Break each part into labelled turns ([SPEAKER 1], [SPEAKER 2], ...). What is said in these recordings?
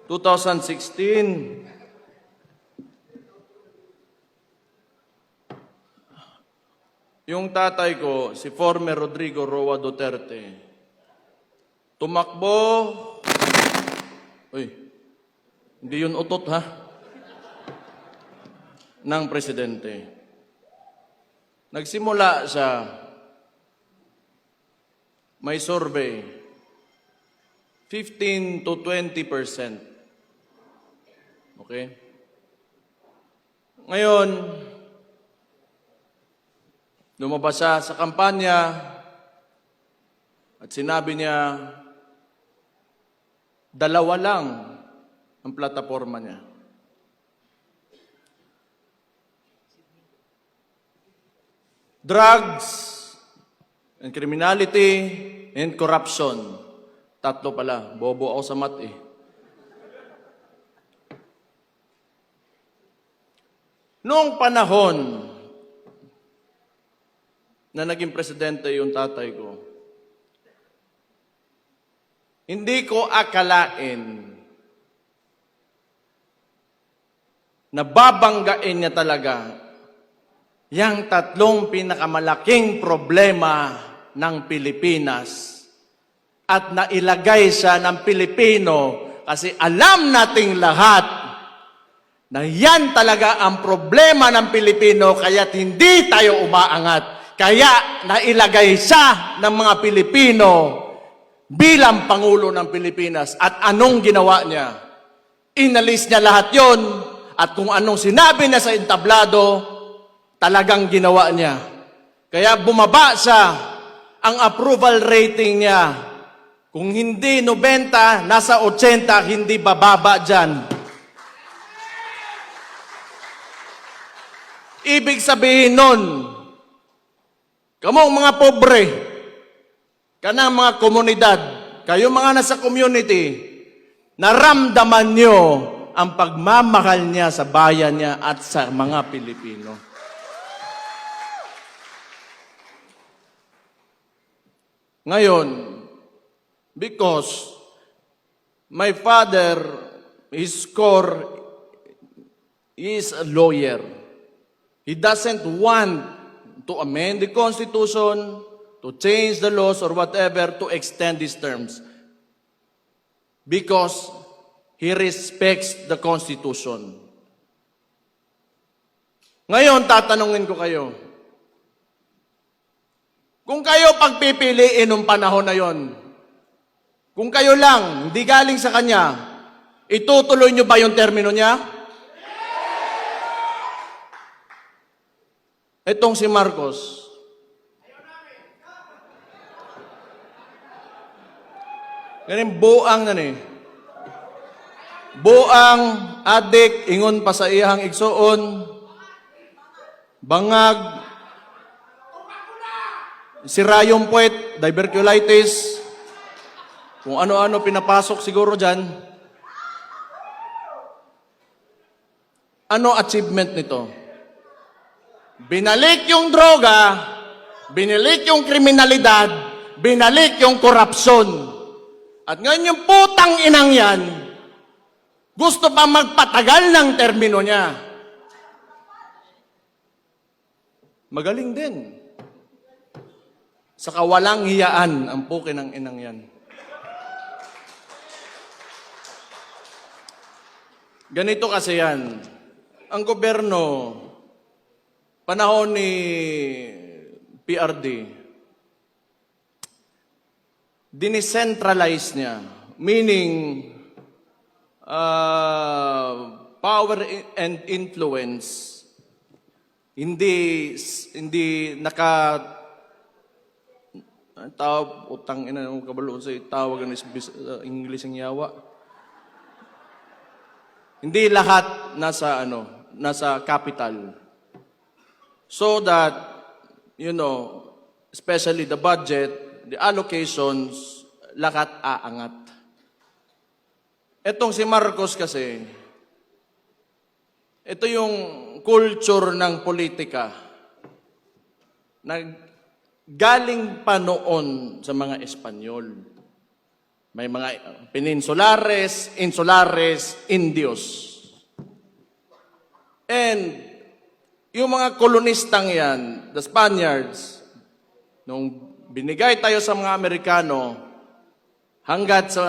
[SPEAKER 1] 2016, yung tatay ko, si former Rodrigo Roa Duterte, tumakbo, hindi yun utot ha, ng presidente. Nagsimula siya, may survey, 15 to 20%. Okay? Ngayon, lumabas siya sa kampanya at sinabi niya, dalawa lang ang plataforma niya. Drugs and criminality and corruption. Tatlo pala. Bobo ako sa math eh. Noong panahon na naging presidente yung tatay ko, hindi ko akalain na babanggain niya talaga yang tatlong pinakamalaking problema ng Pilipinas at nailagay siya ng Pilipino kasi alam nating lahat na yan talaga ang problema ng Pilipino kaya't hindi tayo umaangat. Kaya nailagay siya ng mga Pilipino bilang Pangulo ng Pilipinas. At anong ginawa niya? Inalis niya lahat yon at kung anong sinabi niya sa entablado, talagang ginawa niya. Kaya bumaba siya ang approval rating niya. Kung hindi 90, nasa 80, hindi bababa dyan. Ibig sabihin nun, kamong mga pobre, kanang mga komunidad, kayo mga nasa community, naramdaman nyo ang pagmamahal niya sa bayan niya at sa mga Pilipino. Ngayon, because my father, his core is a lawyer. He doesn't want to amend the Constitution, to change the laws or whatever, to extend these terms. Because he respects the Constitution. Ngayon, tatanungin ko kayo. Kung kayo pagpipiliin ng panahon na yon, kung kayo lang, hindi galing sa kanya, itutuloy nyo ba yung termino niya? Itong si Marcos, ganun buang na ni. Buang, adik, ingon pa sa iyang igsuon, bangag, sirayong puwet, diverculitis, kung ano-ano pinapasok siguro dyan. Ano achievement nito? Binalik yung droga, binalik yung kriminalidad, binalik yung korupsyon. At ngayon yung putang inang yan, gusto pa magpatagal ng termino niya. Magaling din. Sa kawalang hiyaan ang puki ng inang yan. Ganito kasi yan. Ang gobyerno, panahon ni PRD, dinicentralize niya. Meaning, power and influence, hindi tawag, utang ina ng kabalo sa tawag ng English ang yawa. Hindi lahat nasa capital. So that, especially the budget, the allocations, lahat aangat. Etong si Marcos kasi, ito yung culture ng politika. galing pa noon sa mga Espanyol. May mga Peninsulares, Insulares, Indios. And yung mga kolonistang yan, the Spaniards, nung binigay tayo sa mga Amerikano, hanggat sa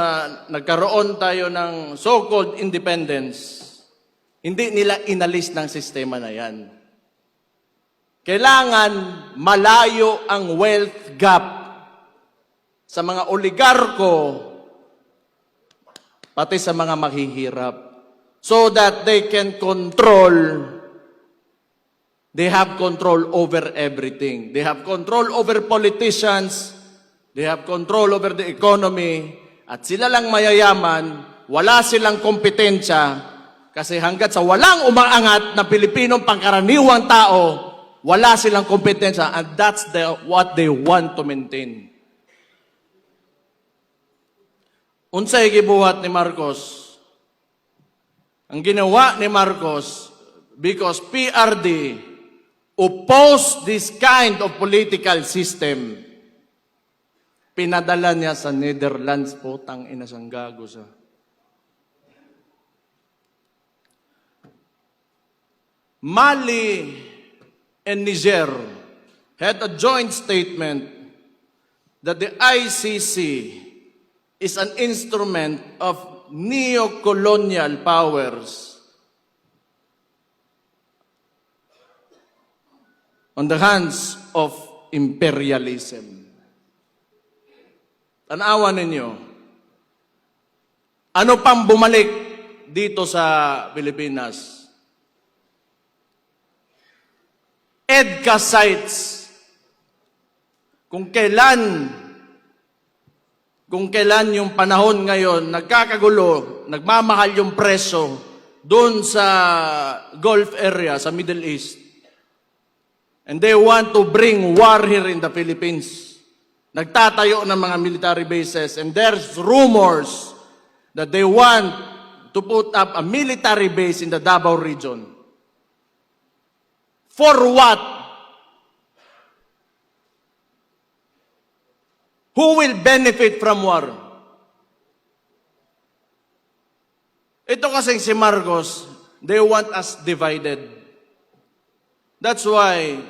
[SPEAKER 1] nagkaroon tayo ng so-called independence, hindi nila inalis ng sistema na yan. Kailangan malayo ang wealth gap sa mga oligarko, pati sa mga maghihirap, so that they can control. They have control over everything. They have control over politicians. They have control over the economy. At sila lang mayayaman, wala silang kompetensya. Kasi hanggat sa walang umaangat na Pilipinong pangkaraniwang tao, wala silang kompetensya. And that's what they want to maintain. Unsay gibuhat ni Marcos? Ang ginawa ni Marcos, because PRD opposed this kind of political system, pinadala niya sa Netherlands po, tangina sang gago sa. Mali and Niger had a joint statement that the ICC is an instrument of neo-colonial powers on the hands of imperialism. Tanawan ninyo, ano pang bumalik dito sa Pilipinas? EDCA sites. Kung kailan yung panahon ngayon, nagkakagulo, nagmamahal yung preso doon sa Gulf area, sa Middle East. And they want to bring war here in the Philippines. Nagtatayo ng mga military bases, and there's rumors that they want to put up a military base in the Davao region. For what? Who will benefit from war? Ito kasing si Marcos, they want us divided. That's why,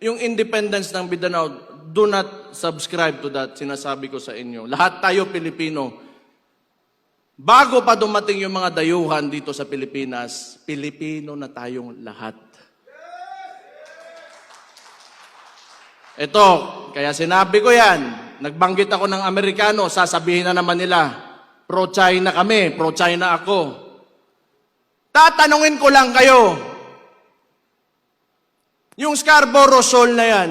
[SPEAKER 1] yung independence ng Mindanao, do not subscribe to that, sinasabi ko sa inyo. Lahat tayo Pilipino. Bago pa dumating yung mga dayuhan dito sa Pilipinas, Pilipino na tayong lahat. Ito, kaya sinabi ko yan, nagbanggit ako ng Amerikano, sasabihin na naman nila, pro-China kami, pro-China ako. Tatanungin ko lang kayo, yung Scarborough Shoal na yan,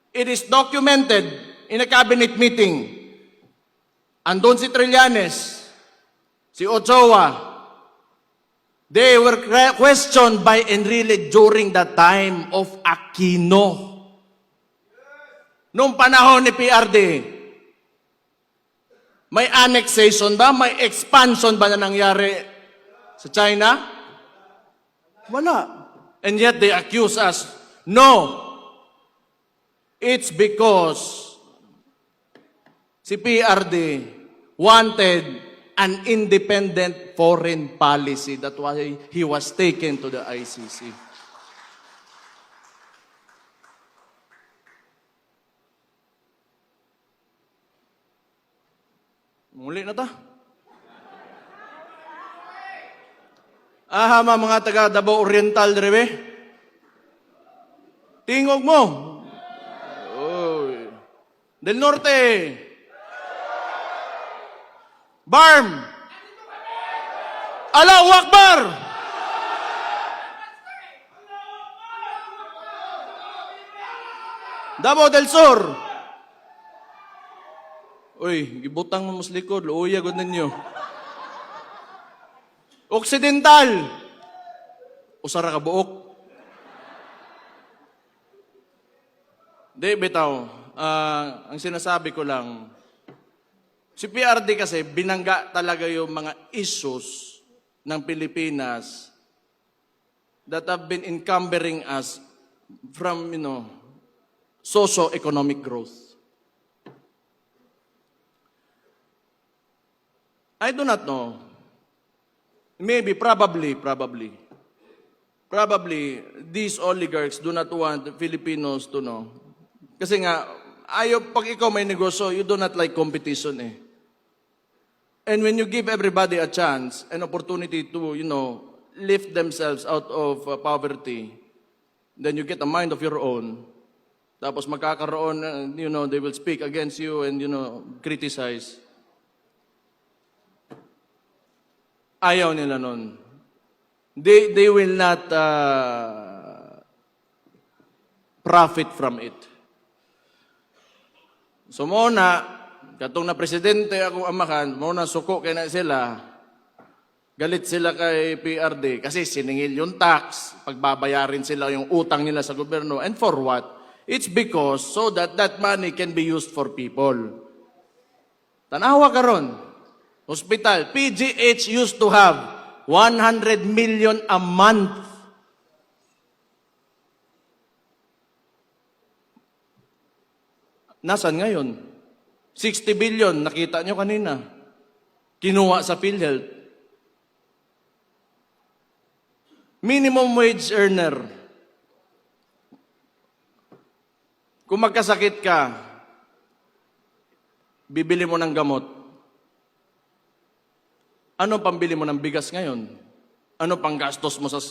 [SPEAKER 1] it is documented in a cabinet meeting. Andun si Trillanes, si Ochoa, they were questioned by Enrile during the time of Aquino. Noong panahon ni PRD, may annexation ba? May expansion ba na nangyari sa China? Wala. And yet they accuse us. No. It's because si PRD wanted an independent foreign policy. That's why he was taken to the ICC. Muli na ta. Ahama mga taga Davao Oriental drebe. Tingog mo. Oy. Del Norte. Barm. Allahu Akbar. Davao del Sur. Uy, gibutang mo mas likod, luuya gud ninyo. Occidental. Usara ka buok. Di, bitaw. Ang sinasabi ko lang, si PRD kasi binangga talaga yung mga issues ng Pilipinas that have been encumbering us from, socio-economic growth. I do not know. Maybe, probably, these oligarchs do not want Filipinos to know. Kasi nga, pag ikaw may negosyo, you do not like competition eh. And when you give everybody a chance, an opportunity to, lift themselves out of poverty, then you get a mind of your own. Tapos magkakaroon, they will speak against you and, criticize. Ayaw nila nun. They will not profit from it. So muna, katong na presidente akong amakan, muna suko kay na sila, galit sila kay PRD kasi siningil yung tax, pagbabayarin sila yung utang nila sa gobyerno. And for what? It's because so that that money can be used for people. Tanawa karon. Hospital, PGH used to have 100 million a month. Nasaan ngayon? 60 billion, nakita nyo kanina. Kinuha sa PhilHealth. Minimum wage earner. Kung magkasakit ka, bibili mo ng gamot. Ano pambili mo ng bigas ngayon? Ano pang gastos mo sa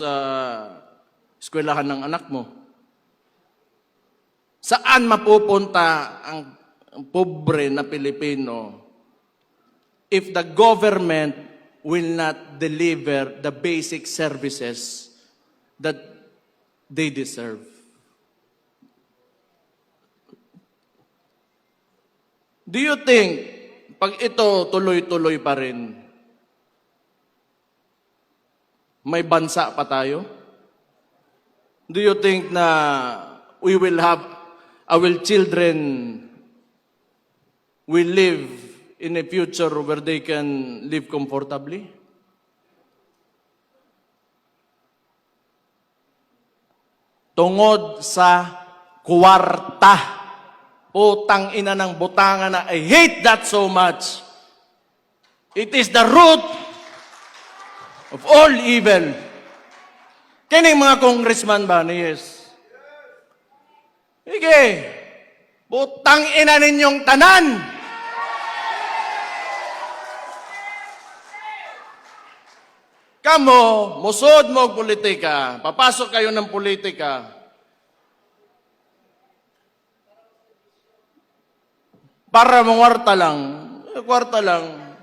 [SPEAKER 1] eskwelahan ng anak mo? Saan mapupunta ang pobre na Pilipino if the government will not deliver the basic services that they deserve? Do you think pag ito tuloy-tuloy pa rin, may bansa pa tayo? Do you think na we will have, our children will live in a future where they can live comfortably? Tungod sa kwarta. Utang ina ng butangan na I hate that so much. It is the root of all evil. Kining mga congressman ba ni yes? Sige. Butang ina ninyong tanan. Kamo, musod mo politika. Papasok kayo ng politika. Para mangwarta lang. Kwarta lang.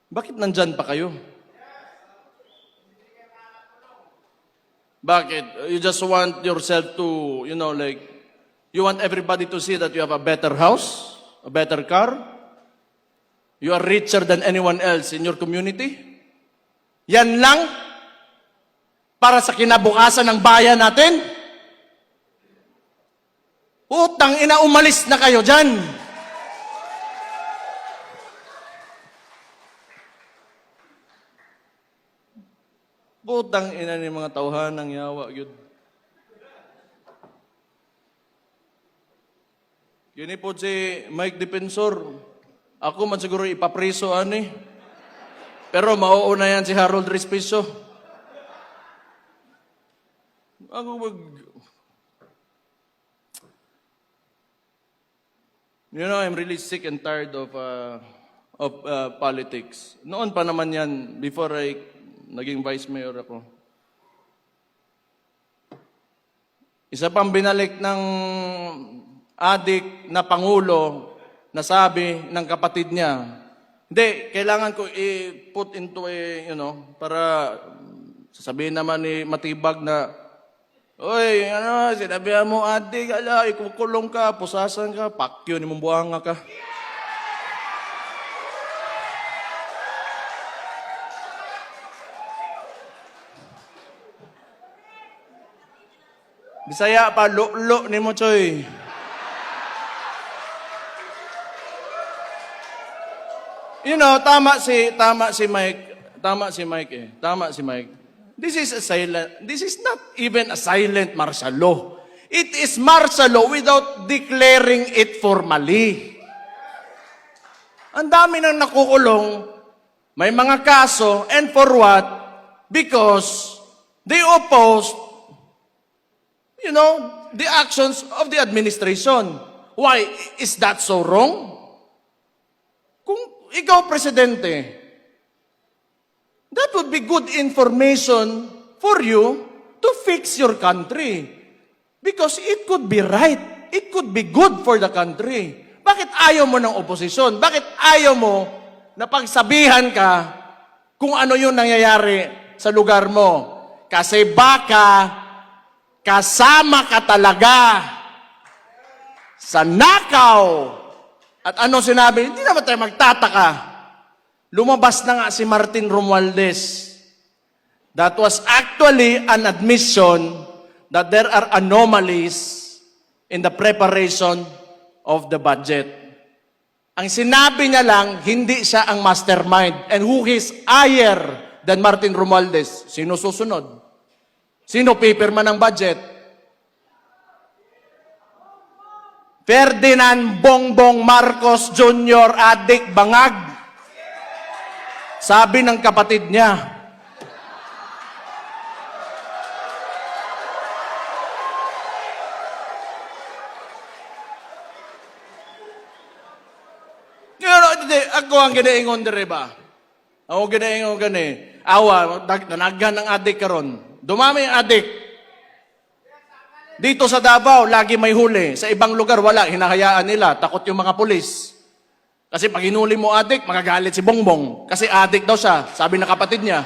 [SPEAKER 1] Bakit nandyan pa kayo? Bakit? You just want yourself to, you want everybody to see that you have a better house, a better car, you are richer than anyone else in your community? Yan lang? Para sa kinabukasan ng bayan natin? Utang ina, umalis na kayo dyan. Utang ina ni mga tauhan ng yawa, yun. Yun po si Mike Defensor. Ako man siguro ipapriso, ani. Pero mauuna yan si Harold Respicio. Ako I'm really sick and tired of politics. Noon pa naman yan, before I naging vice mayor ako. Isa pang binalik ng adik na pangulo na sabi ng kapatid niya, hindi, kailangan ko i-put into para sasabihin naman ni Matibag na, oy, sinabihan mo, adik, ikukulong ka, pusasan ka, pakyo ni mong buhanga ka. Bisaya pa, lo ni mo, choy. Tama si Mike. This is not even a silent martial law. It is martial law without declaring it formally. Ang dami nang nakukulong, may mga kaso, and for what? Because they opposed, the actions of the administration. Why? Is that so wrong? Kung ikaw, Presidente, that would be good information for you to fix your country. Because it could be right. It could be good for the country. Bakit ayaw mo ng oposisyon? Bakit ayaw mo na pagsabihan ka kung ano yung nangyayari sa lugar mo? Kasi baka kasama ka talaga sa nakaw. At ano sinabi? Hindi naman tayo magtataka. Lumabas na nga si Martin Romualdez. That was actually an admission that there are anomalies in the preparation of the budget. Ang sinabi niya lang, hindi siya ang mastermind. And who is higher than Martin Romualdez? Sino susunod? Sino pipirma ng budget? Ferdinand Bongbong Marcos Jr. Adik Bangag. Sabi ng kapatid niya, ako ang ginaingon dire ba? Ako ginaingon gani. Awa, nanaghan ang adik karon. Dumami ang adik. Dito sa Davao, lagi may huli. Sa ibang lugar, wala. Hinahayaan nila. Takot yung mga pulis. Kasi pag hinuli mo adik, magagalit si Bongbong. Kasi adik daw siya, sabi ng kapatid niya.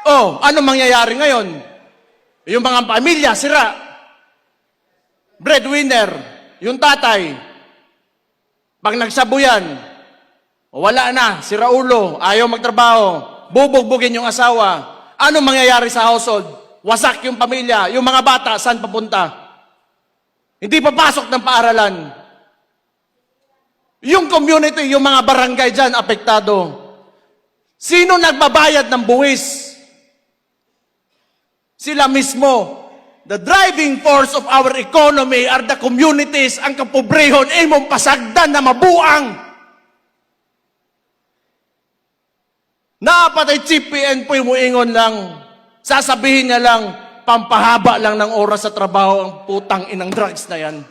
[SPEAKER 1] Oh, ano mangyayari ngayon? Yung mga pamilya, sira. Breadwinner, yung tatay. Pag nagsabuyan, wala na, sira ulo, ayaw magtrabaho, bubugbugin yung asawa. Ano mangyayari sa household? Wasak yung pamilya, yung mga bata, saan papunta? Hindi papasok ng paaralan. Yung community, yung mga barangay dyan, apektado. Sino nagbabayad ng buwis? Sila mismo. The driving force of our economy are the communities. Ang kapobrehon ay mong pasagdan na mabuang. Napatay chippy po yung muingon lang. Sasabihin niya lang, pampahaba lang ng oras sa trabaho ang putang inang drugs na yan.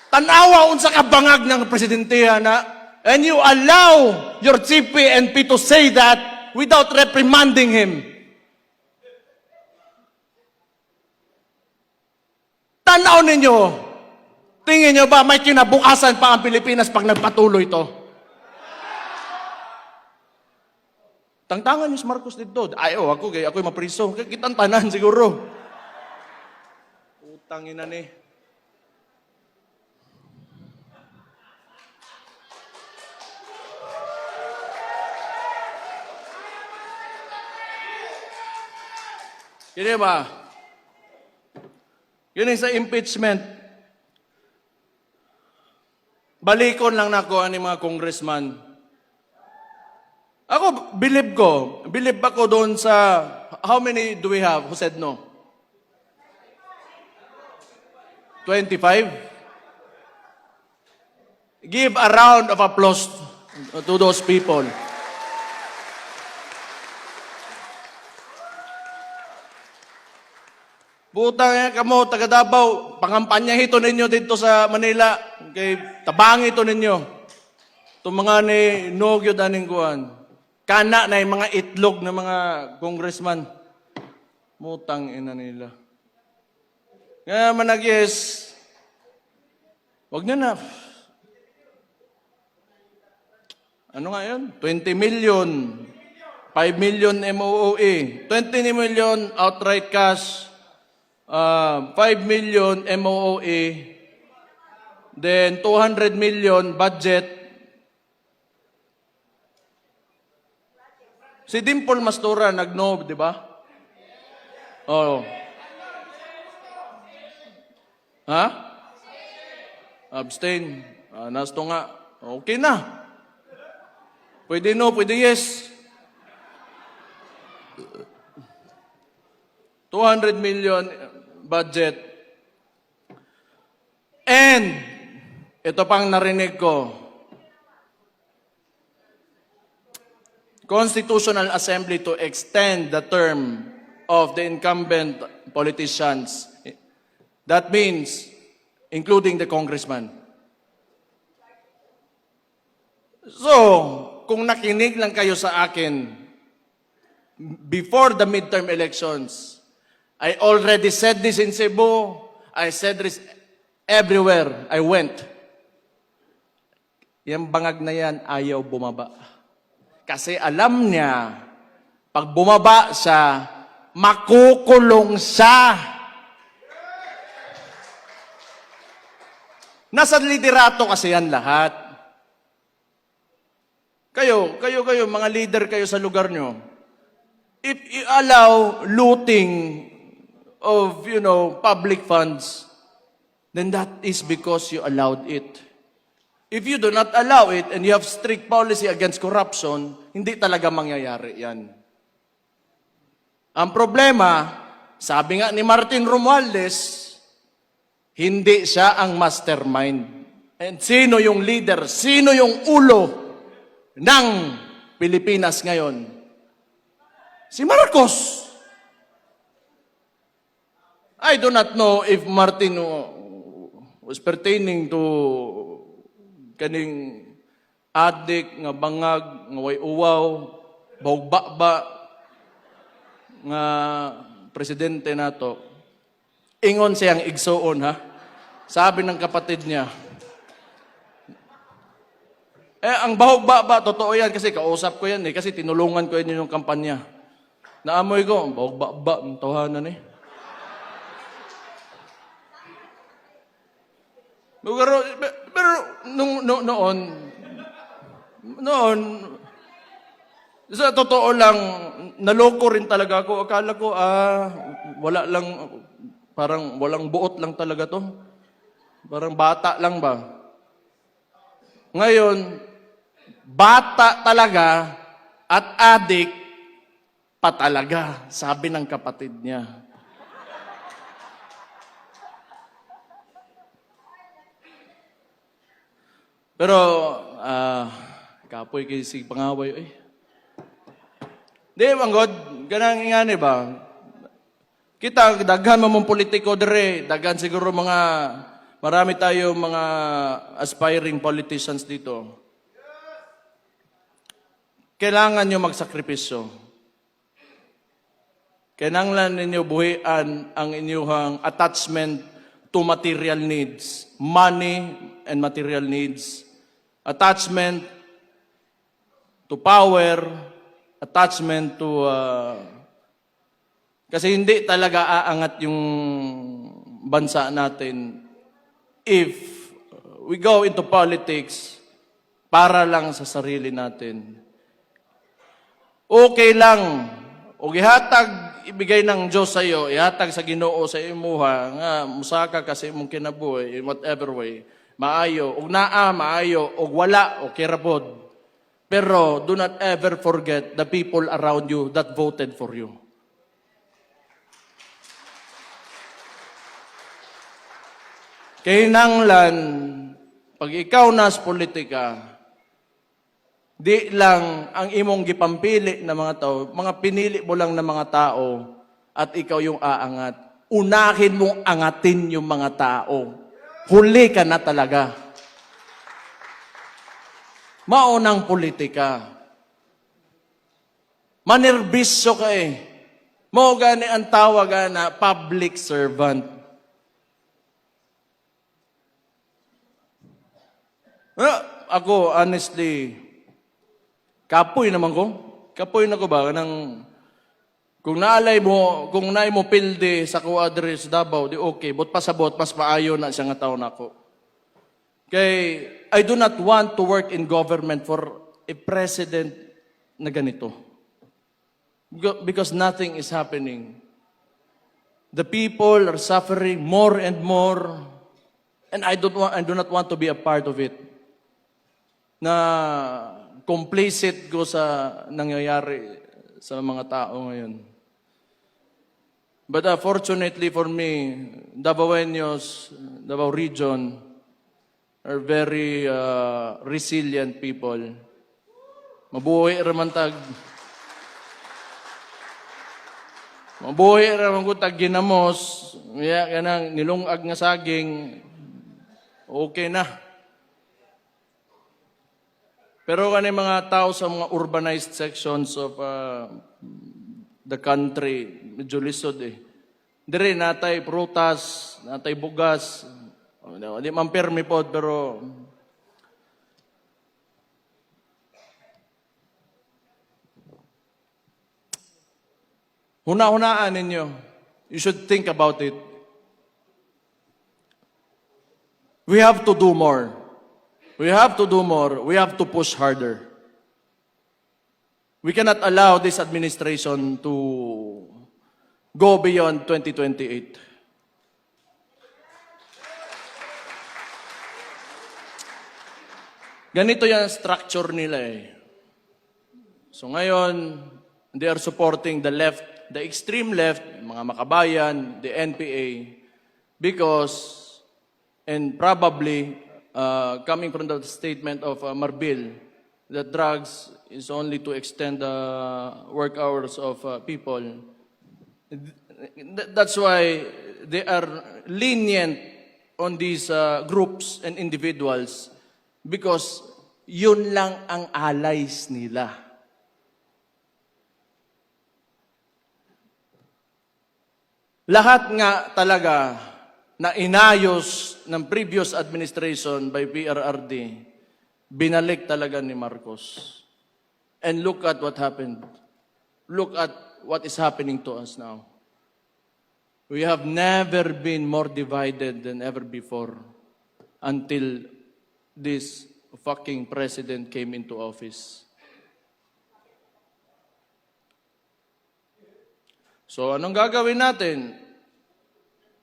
[SPEAKER 1] Tanawa unsa ka bangag ng presidentiya na, and you allow your chippy to say that without reprimanding him. Tanaw ninyo, tingin nyo ba may kinabukasan pa ang Pilipinas pag nagpatuloy to? Tangtangan yung Marcos dito. Ayaw, ako'y mapriso. Kitang tanan siguro. Utang ina ni. Kini ba? Yun sa impeachment. Balikon lang nako ani mga congressman. Ako, believe ako doon sa, how many do we have who said no? 25? Give a round of applause to those people. Butang yan kamo, taga Davao, pangampanya hito ninyo dito sa Manila. Kay tabangi ito ninyo. Itong mga ni Nogyo daning kuhan. Kana na yung mga itlog ng mga congressman. Mutang ina nila. Kaya manag-yes. Huwag nyo na. Ano nga yun? 20 million. 5 million MOOE. 20 million outright cash. 5 million MOOE, then 200 million budget. Si Dimple Mastura nag-no, di ba? Oh. Ha? Abstain. Nasto nga. Okay na. Pwede no, pwede yes. 200 million budget. And, ito pang narinig ko, Constitutional Assembly to extend the term of the incumbent politicians. That means, including the congressman. So, kung nakinig lang kayo sa akin, before the midterm elections, I already said this in Cebu, I said this everywhere I went. Yung bangag na yan, ayaw bumaba. Kasi alam niya, pag bumaba siya, makukulong siya. Nasa liderato kasi yan lahat. Kayo, mga leader kayo sa lugar nyo. If you allow looting of, public funds, then that is because you allowed it. If you do not allow it and you have strict policy against corruption, hindi talaga mangyayari yan. Ang problema, sabi nga ni Martin Romualdez, hindi siya ang mastermind. And sino yung leader? Sino yung ulo ng Pilipinas ngayon? Si Marcos. I do not know if Martin was pertaining to kaning adik nga bangag nga way uwaw bawgbaba nga presidente nato. Ingon siyang igsuon ha. Sabi ng kapatid niya. Ang bawgbaba totoo yan kasi kausap ko yan kasi tinulungan ko yan yung kampanya. Naamoy ko bawgbaba ang tawanan eh. Pero noon, sa totoo lang, naloko rin talaga ako. Akala ko, wala lang, parang walang buot lang talaga to. Parang bata lang ba? Ngayon, bata talaga at adik pa talaga, sabi ng kapatid niya. Pero, kapoy kayo si pangaway. Di, manggod, ganang ingani ba? Kita, daghan mo mong politiko dire, daghan siguro marami tayo mga aspiring politicians dito. Kailangan nyo magsakripisyo. Kailangan ninyo buhian ang inyong attachment to material needs, money and material needs. Attachment to power, attachment to... kasi hindi talaga aangat yung bansa natin if we go into politics para lang sa sarili natin. Okay lang, o gihatag ibigay ng Diyos sa iyo, ihatag sa Ginoo sa imuha, nga musaka kasi imong kinabuhi in whatever way. Maayo, og naa, maayo, og wala, okay rabod. Pero do not ever forget the people around you that voted for you. Kinahanglan, pag ikaw nas politika, di lang ang imong gipampili na mga tao, mga pinili mo lang na mga tao at ikaw yung aangat. Unahin mong angatin yung mga tao. Huli ka na talaga. Maunang politika. Manerbisyo ka eh. Mao gani ang tawag na public servant. Ako, honestly, kapoy naman ko. Kapoy na ko ba? Kung naay mo pilde sa ko address Davao, di okay. But pasabot, mas maayo na siya nga taon ako. Kay, I do not want to work in government for a president na ganito. Because nothing is happening. The people are suffering more and more. And I do not want to be a part of it. Na complicit ko sa nangyayari sa mga tao ngayon. But fortunately for me, Davaoenos, Davao region, are very resilient people. Mabuhay raman tag ko tag ginamos, kanang nilungag nga saging, okay na. Pero kani mga tao sa mga urbanized sections of the country, medyo lisod eh. Dire natay prutas, natay bugas, di man permi pod, pero huna-hunaan ninyo. You should think about it. We have to do more. We have to do more. We have to push harder. We cannot allow this administration to go beyond 2028. Ganito yung structure nila eh. So ngayon, they are supporting the left, the extreme left, mga makabayan, the NPA, because, and probably, coming from the statement of Marbil, that drugs is only to extend the work hours of people. That's why they are lenient on these groups and individuals, because yun lang ang allies nila. Lahat nga talaga na inayos ng previous administration by PRRD, binalik talaga ni Marcos. And look at what happened. Look at what is happening to us now. We have never been more divided than ever before until this fucking president came into office. So anong gagawin natin?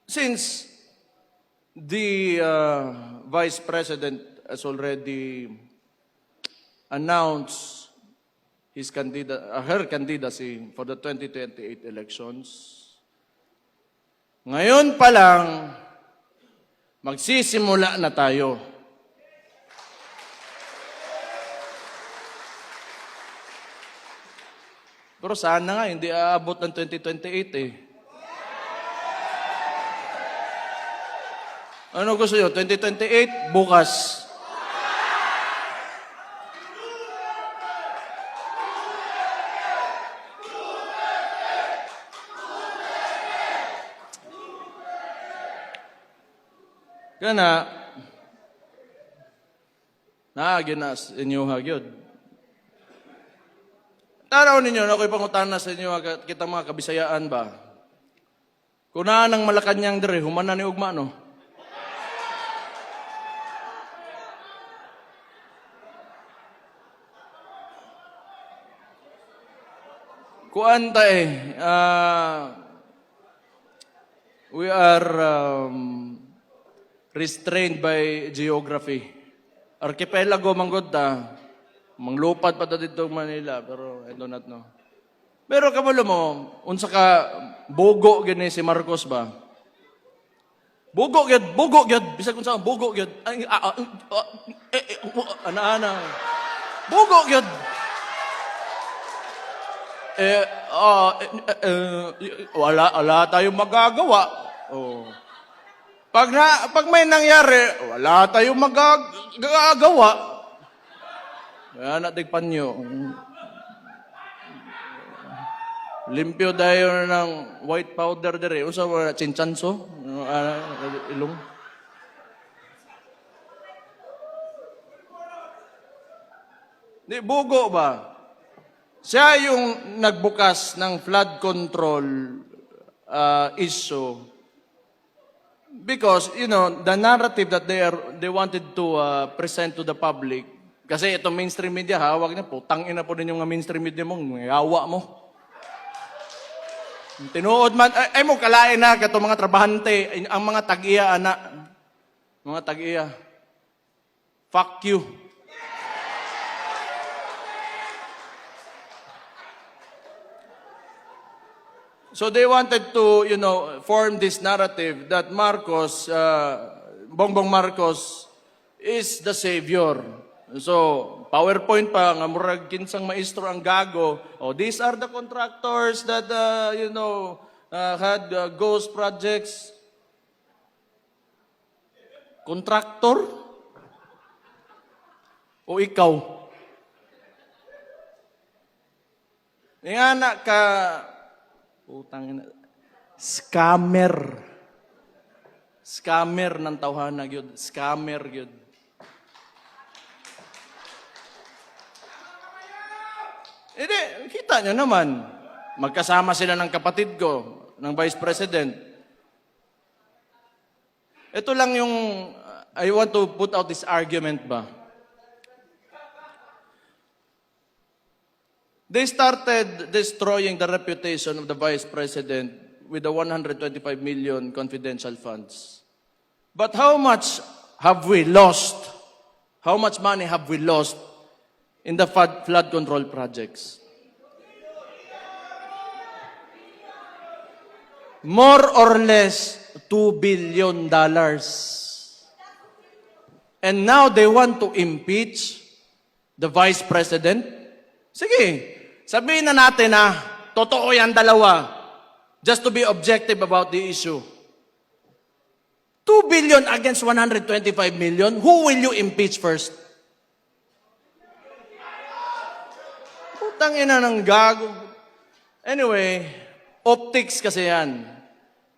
[SPEAKER 1] Since the Vice President has already announced his her candidacy for the 2028 elections, ngayon pa lang, magsisimula na tayo. Pero sana nga, hindi aabot ng 2028 eh. Ano gusto nyo? 2028? Bukas. Kana, ginas inyo hagyod. Tanaw ninyo, ako'y pangutan na sa inyo, kita mga kabisayaan ba? Kung nang Malacanang dire, humana ni ugma, no? Kuanta we are restrained by geography. Archipelago manggod ta. Manglupad pa ta dito Manila, pero I do not know. Pero kabalo mo, unsa ka bugo gani si Marcos ba? Bugo gyud, bisag unsa bugo gyud. Ana. Bugo gyud. Wala tayong magagawa. Oh. Pag may nangyari, wala tayong magagawa. Kaya natin panyo. Limpyo tayo ng white powder dire. Usa ba chinchanso? Ilong. Di bugo ba? Siya yung nagbukas ng flood control issue because, the narrative that they wanted to present to the public, kasi itong mainstream media, hawag na po, tangin na po din yung mainstream media mong yawa mo. Tinuod man, ay mo kalain na, kato mga trabahante, ang mga tag-iya, anak, mga tag-iya, fuck you. So they wanted to, form this narrative that Marcos, Bongbong Marcos, is the savior. So, PowerPoint pa, nga murag kinsang maestro ang gago. Oh, these are the contractors that, had ghost projects. Contractor? O ikaw? Nga na ka, utang ina, scammer. Scammer ng tawhana gyud, scammer gyud. Hindi, kita nyo naman. Magkasama sila ng kapatid ko, ng Vice President. Ito lang yung, I want to put out this argument ba. They started destroying the reputation of the Vice President with the 125 million confidential funds. But how much have we lost? How much money have we lost in the flood control projects? More or less $2 billion. And now they want to impeach the Vice President? Sige, sabihin na natin na totoo yan dalawa. Just to be objective about the issue. 2 billion against 125 million, who will you impeach first? Putang ina ng gago. Anyway, optics kasi yan.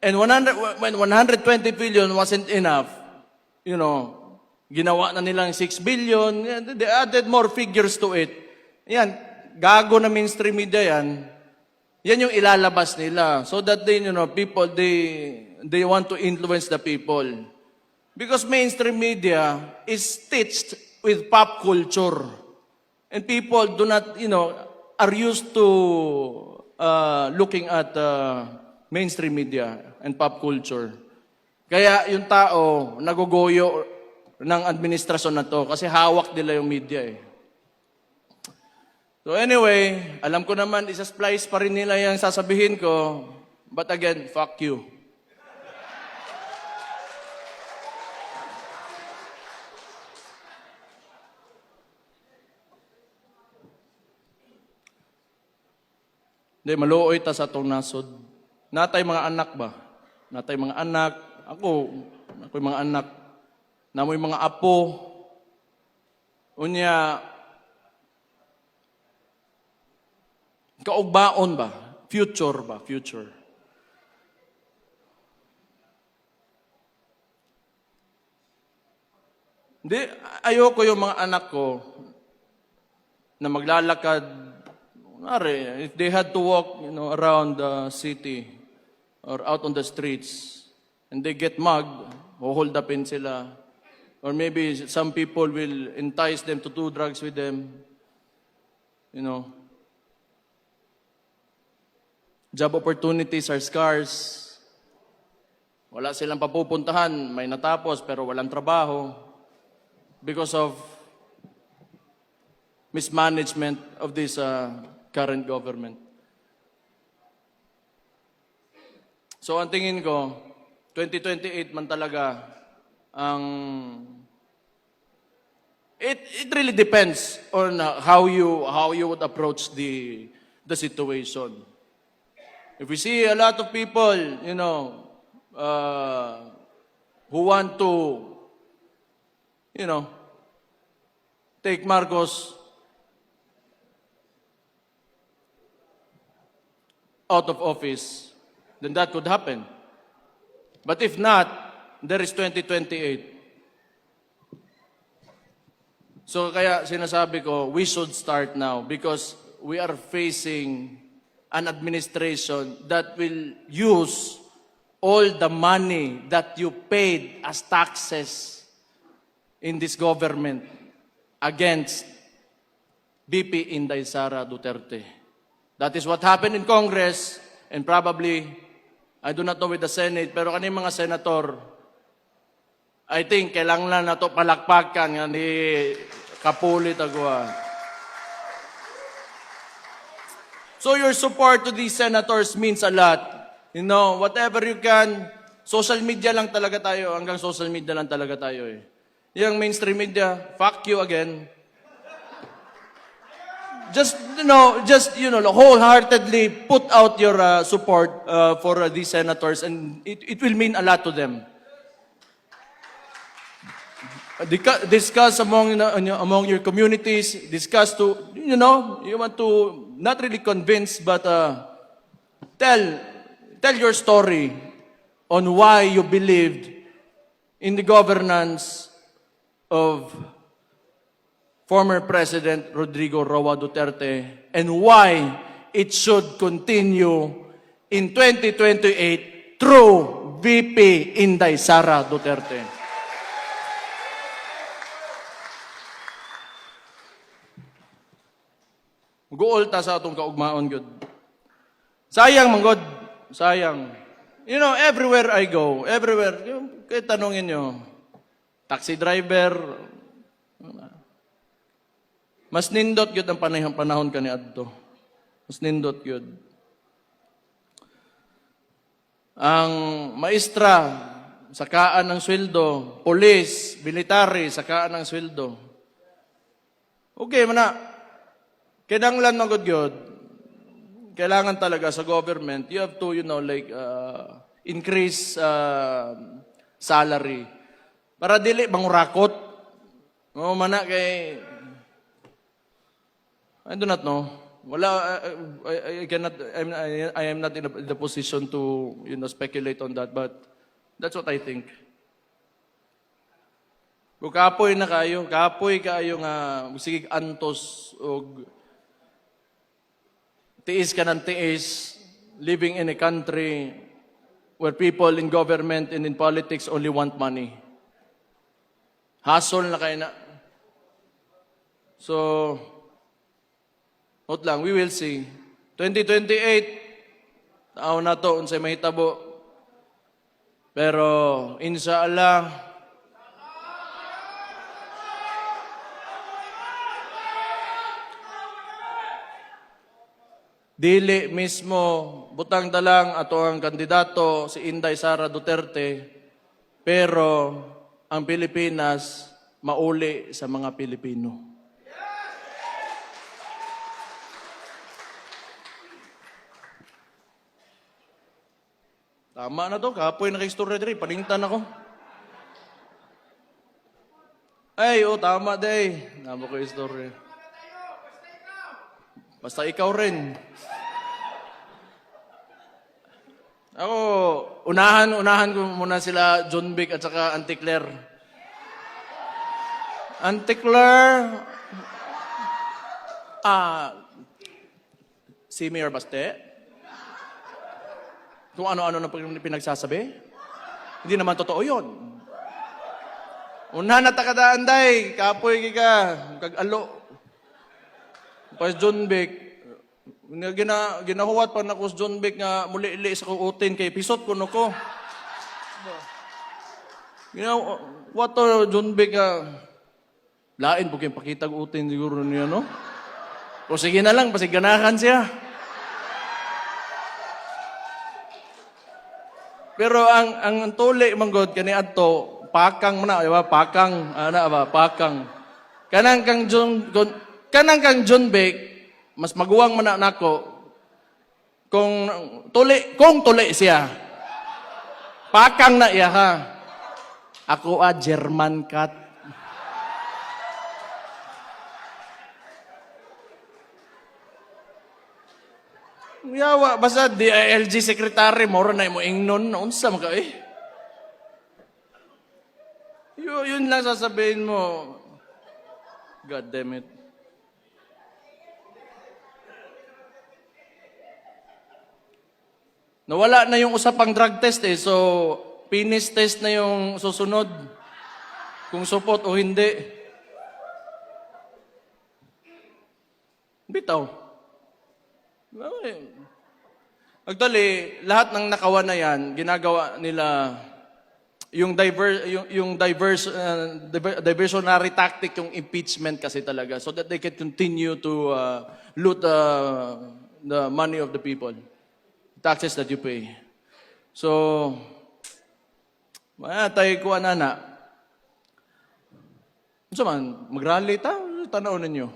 [SPEAKER 1] And when 120 billion wasn't enough, ginawa na nilang 6 billion, they added more figures to it. Yan, gago na mainstream media yan. Yan yung ilalabas nila. So that people, they want to influence the people. Because mainstream media is stitched with pop culture. And people do not, are used to looking at mainstream media and pop culture. Kaya yung tao, nagugoyo ng administrasyon na to kasi hawak nila yung media eh. So anyway, alam ko naman, isa-splice pa rin nila yung sasabihin ko. But again, fuck you. Hindi, maluoy ta sa itong nasod. Natay mga anak ba? Natay mga anak. Ako'y mga anak. Namoy mga apo. Unya, kaugbaon ba? Future ba? Future. Hindi, ayoko yung mga anak ko na maglalakad. If they had to walk, around the city or out on the streets and they get mugged, hold upin sila. Or maybe some people will entice them to do drugs with them. Job opportunities are scarce. Wala silang papupuntahan. May natapos pero walang trabaho. Because of mismanagement of this current government. So ang tingin ko, 2028 man talaga ang... It really depends on how you would approach the situation. If we see a lot of people, who want to, take Marcos out of office, then that could happen. But if not, there is 2028. So kaya sinasabi ko, we should start now because we are facing an administration that will use all the money that you paid as taxes in this government against BP Inday Sara Duterte. That is what happened in Congress and probably, I do not know with the Senate, pero kaning mga senator, I think kailangan na to palakpakan nga ni Kapulit agwa. So your support to these senators means a lot. You know, whatever you can, social media lang talaga tayo, hanggang social media lang talaga tayo eh. Yung mainstream media, fuck you again. Just wholeheartedly put out your support for these senators, and it will mean a lot to them. Discuss among your communities. Discuss to you want to not really convince, but tell your story on why you believed in the governance of former President Rodrigo Roa Duterte, and why it should continue in 2028 through VP Inday Sara Duterte. Mag-uulta sa atong kaugmaon, good. Sayang, manggod. Sayang. You know, everywhere I go, kahit tanongin nyo, taxi driver, mas nindot yun ang panahon ka ni Adto. Mas nindot yun. Ang maestra, sakaan ng sweldo. Police, military, sakaan ng sweldo. Okay, mana. Kinanglan ng good. Kailangan talaga sa government, you have to, increase salary. Para dili mangurakot. No, mana kay I do not know. Wala, I cannot. I am not in the position to speculate on that. But that's what I think. Kung kapoy na kayo nga sige antos og tiis ka ng tiis, living in a country where people in government and in politics only want money. Hustle na kayo na. So, note lang, we will see. 2028, taon na to, unsay mahitabo. Pero, inshallah, dili mismo, butang dalang ato ang kandidato, si Inday Sara Duterte, pero ang Pilipinas, mauli sa mga Pilipino. Tama na to, kapoy na kay story diri, paningtan ako. Ay, tama day. Tama ko yung story. Basta ikaw rin. Ako, unahan ko muna sila John Vic at saka Auntie Claire. Auntie Claire, si Mayor Baste, kung ano-ano na pinagsasabi. Hindi naman totoo yun. Unahan na takadaan day, kapoy ka, kag-alo. Pas John Vic, ginahuwat pa na ko John Vic nga muli-ili sa kuutin kay pisot ko no ko. What to John Vic lain po kayong pakita utin siguro niya, no? O sige na lang, pasiganahan siya. Pero ang tuli manggod kani adto pakang man ba pakang pakang kanang kang John Vic mas maguwang man nako kung tuli siya pakang na iya ha ako German cat. Yawa, basta DILG secretary, moro na mo ingnon, unsa mo ka eh. Yun lang sasabihin mo. God damn it. Nawala na yung usapang drug test eh, so penis test na yung susunod. Kung support o hindi. Bitaw. Actually, lahat ng nakawan na yan, ginagawa nila yung diversionary tactic, yung impeachment kasi talaga, so that they can continue to loot the money of the people, taxes that you pay. So, tayo ko anana. Ano man, mag-rally ta? Tanaw ninyo.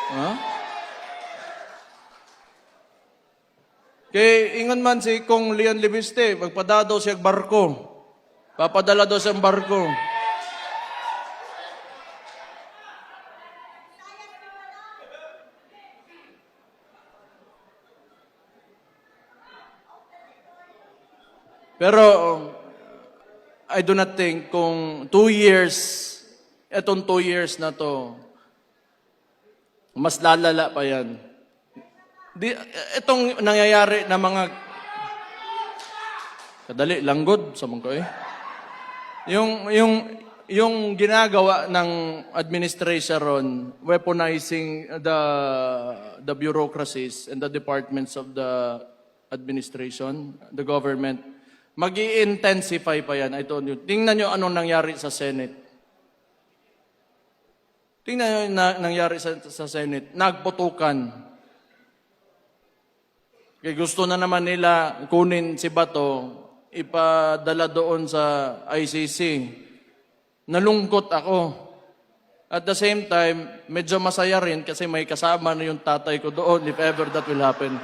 [SPEAKER 1] Ha? Kay ingon man si Kong Leon Libiste, magpadala daw siya barko. Papadala daw siyang barko. Pero I do not think kung 2 years, etong 2 years na to, mas lalala pa yan. Itong nangyayari na mga kadali langgod sa mga eh. Yung ginagawa ng administration weaponizing the bureaucracies and the departments of the administration, the government, mag-i-intensify pa yan. I told you. Tingnan nyo anong nangyari sa Senate. Tingnan nyo yung nangyari sa Senate. Nagputukan. Kaya gusto na naman nila kunin si Bato, ipadala doon sa ICC. Nalungkot ako. At the same time, medyo masaya rin kasi may kasama na yung tatay ko doon if ever that will happen.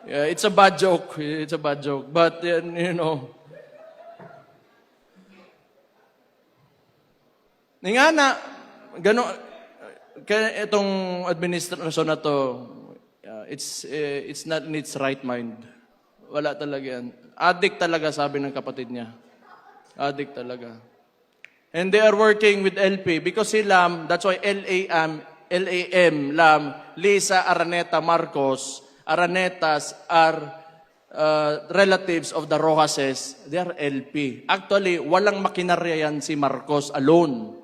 [SPEAKER 1] Yeah, it's a bad joke. It's a bad joke. But, you know, nga na, gano'n, kaya itong administrasyon na to, it's not in its right mind. Wala talaga yan. Addict talaga, sabi ng kapatid niya. Addict talaga. And they are working with LP because si Lam, that's why LAM, Lisa Araneta Marcos, Aranetas are relatives of the Rojases. They are LP. Actually, walang makinarya yan si Marcos alone.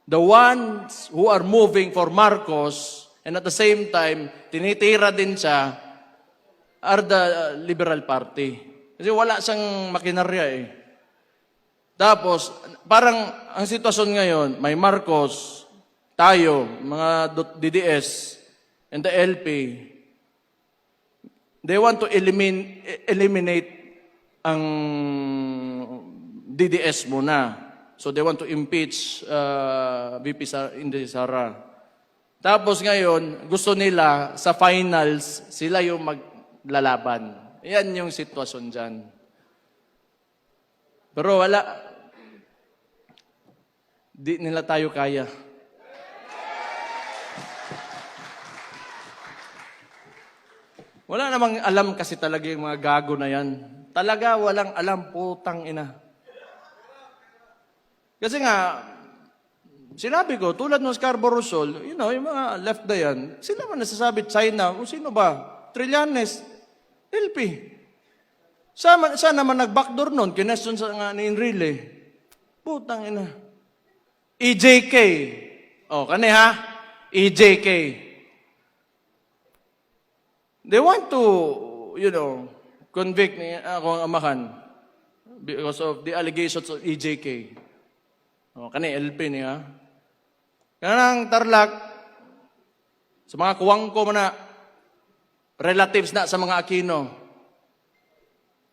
[SPEAKER 1] The ones who are moving for Marcos and at the same time, tinitira din siya, are the Liberal Party. Kasi wala siyang makinarya eh. Tapos, parang ang sitwasyon ngayon, may Marcos, tayo, mga DDS, and the LP, they want to eliminate ang DDS muna. So they want to impeach VP Inday Sara. Tapos ngayon, gusto nila sa finals, sila yung maglalaban. Yan yung sitwasyon dyan. Pero wala. Di nila tayo kaya. Wala namang alam kasi talaga yung mga gago na yan. Talaga walang alam, putang ina. Kasi nga, sinabi ko, tulad ng Scarborough Shoal, you know, yung mga left na yan, sila man nasasabi, China, o sino ba? Trillanes, LP. Saan naman nag-backdoor nun? Kinesyon sa nga ni Enrile. Putang ina. EJK. O, kani ha? EJK. They want to, you know, convict ni akong amahan because of the allegations of EJK. O, kani LP niya. Kanang Tarlac, sa mga kuwang ko na, relatives na sa mga Aquino.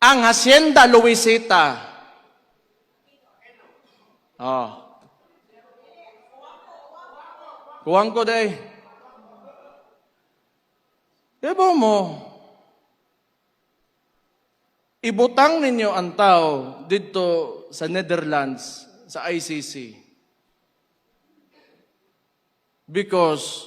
[SPEAKER 1] Ang Hacienda Luisita. Oh. Kuwang ko day. Diba mo, ibutang ninyo ang tao dito sa Netherlands, sa ICC. Because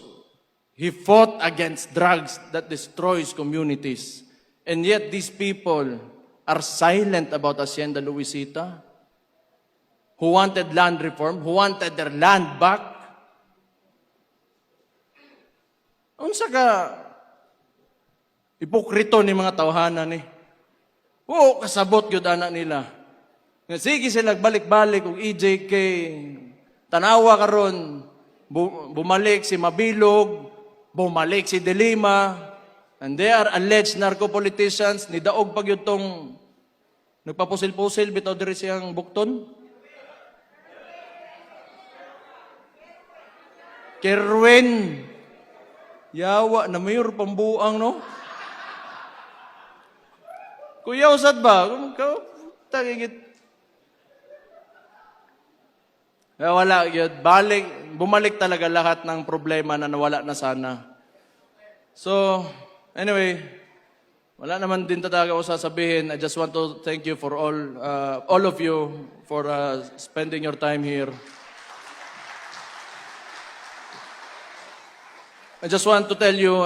[SPEAKER 1] he fought against drugs that destroys communities. And yet these people are silent about Hacienda Luisita, who wanted land reform, who wanted their land back. Unsa ka ipokrito ni mga tawhanan ni. Oo, kasabot gyud ana nila. Nga sige sila balik-balik og EJK. Tanawa karon bumalik si Mabilog, bumalik si De Lima, and they are alleged narco-politicians. Nidaog pag yung tong nagpapusil-pusil bitaw diri siyang bukton. Kerwin. Yawa na mayor pambuang, no? Kuya, usad ba? Tagigit. Wala yun. Bumalik talaga lahat ng problema na nawala na sana. So, anyway, wala naman din talaga ako sasabihin. I just want to thank you for all of you for spending your time here. I just want to tell you,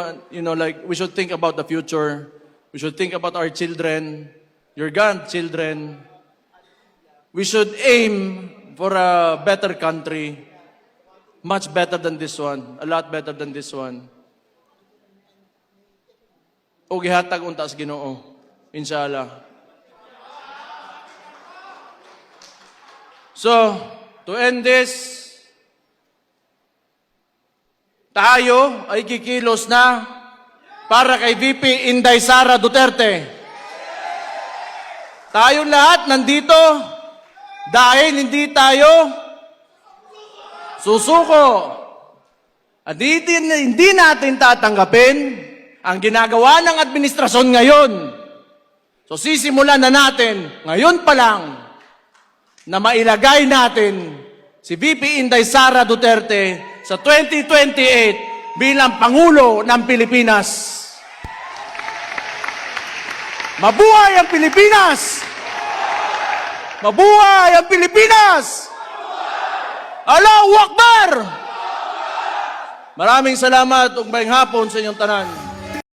[SPEAKER 1] like, we should think about the future. We should think about our children, your grandchildren. We should aim for a better country, much better than this one, a lot better than this one. O gihatag untas Ginoo, inshallah. So, to end this, tayo ay kikilos na para kay VP Inday Sara Duterte. Tayo lahat nandito dahil hindi tayo susuko. At hindi natin tatanggapin ang ginagawa ng administrasyon ngayon. So sisimulan na natin ngayon pa lang na mailagay natin si VP Inday Sara Duterte sa 2028 bilang Pangulo ng Pilipinas. Mabuhay ang Pilipinas! Mabuhay ang Pilipinas! Allahu Akbar! Maraming salamat ug maayong hapon sa inyong tanan.